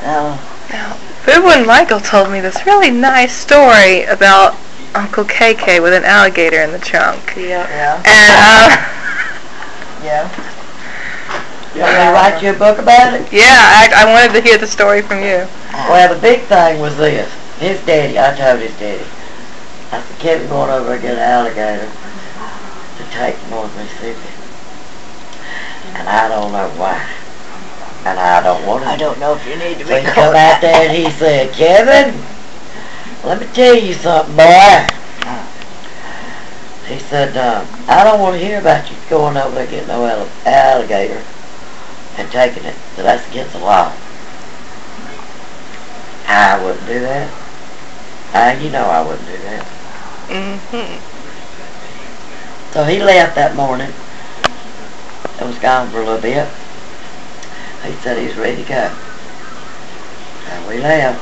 Now, Boo and Michael told me this really nice story about Uncle KK with an alligator in the trunk. Yeah. And, Yeah. You want me to write you a book about it? yeah, I wanted to hear the story from you. Well, the big thing was this. His daddy, I told his daddy, I said, Kevin going over and get an alligator to take to North Mississippi. And I don't know why. And I don't want to. I don't know if you need to So be he come out there and he said, Kevin, let me tell you something, boy. He said, I don't want to hear about you going over there getting no alligator and taking it. So that's against the law. I wouldn't do that. You know I wouldn't do that. So he left that morning and was gone for a little bit. He said he was ready to go. And we left.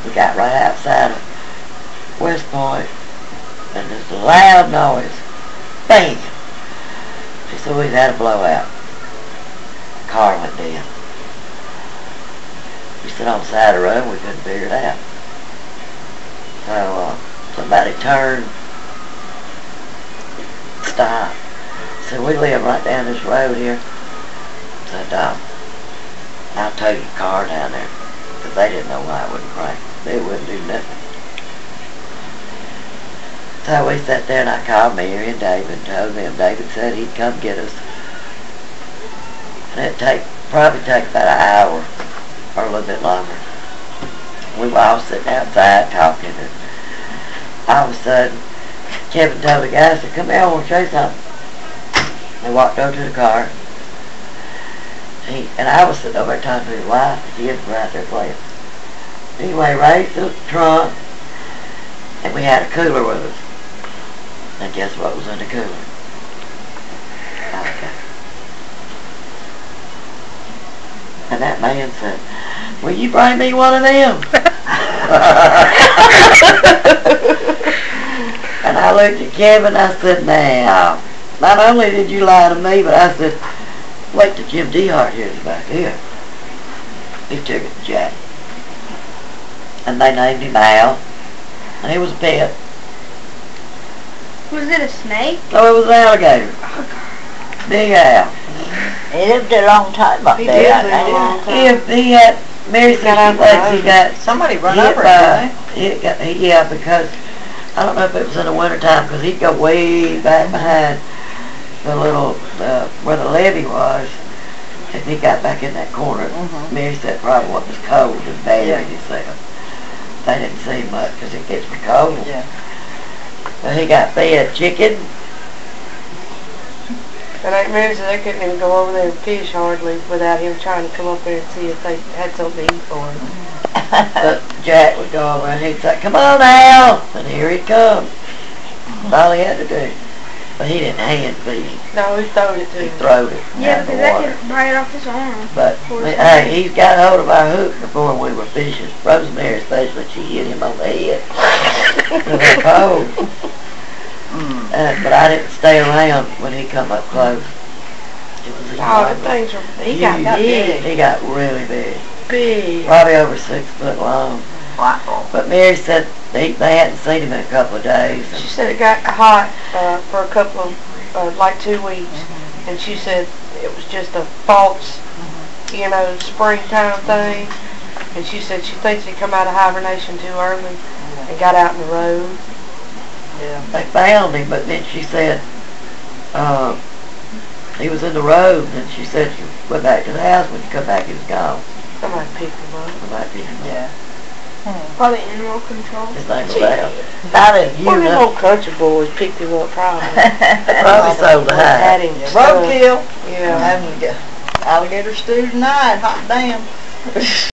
We got right outside of West Point, and there's a loud noise. Bang! She said we'd had a blowout. The car went down. We stood on the side of the road and we couldn't figure it out. So somebody turned, stopped. So we live right down this road here. Said, I'll tow your car down there. Because they didn't know why it wouldn't crank. They wouldn't do nothing. So we sat there and I called Mary and David and told them. David said he'd come get us. And it'd probably take about an hour or a little bit longer. We were all sitting outside talking, and all of a sudden Kevin told the guy, said, come here, I want to show you something. They walked over to the car. And I was sitting over there talking to his wife, and he was right there playing. Anyway, raised the trunk, and we had a cooler with us. And guess what was in the cooler? Okay. And that man said, will you bring me one of them? And I looked at Kevin, I said, now, not only did you lie to me, but I said, wait till Jim DeHart hears about here. He took it to Jack. And they named him Al. And he was a pet. Was it a snake? No, it was an alligator. Big Al. He lived a long time up He there. did I live a think. long time. He had, Mary said he got Somebody run hit over by, it, yeah, because, I don't know if it was in the winter time, because he'd go way back behind the little, where the levee was, and he got back in that corner. Mary said probably what was cold and buried himself. They didn't see much because it gets me cold. Yeah. But he got fed chicken. And Aunt Mary said they couldn't even go over there and fish hardly without him trying to come up there and see if they had something to eat for him. But Jack would go over and he'd say, come on Al! And here he'd come. That's all he had to do. But he didn't hand feed him. No, he throwed it to He him. throwed it Yeah, out the because that water. could bite off his arm. But hey, he's got hold of our hook before we were fishing. Rosemary especially, she hit him on the head. It was cold. But I didn't stay around when he come up close. It was Oh, the things were, he got big. He got really big. Big. Probably over 6 foot long. Wow. But Mary said they hadn't seen him in a couple of days. She said it got hot for a couple of, like 2 weeks. And she said it was just a false, springtime thing. And she said she thinks he come out of hibernation too early and got out in the road. Yeah. They found him, but then she said he was in the road, and she said she went back to the house. When she come back, he was gone. Somebody picked him up. Somebody picked him up. Yeah. Probably animal control. His name was Al. About it, you One of them know. old country boys picked him up probably. Probably sold the Had house. him stuck. Roadkill. Yeah. Having alligator stew tonight. Hot damn.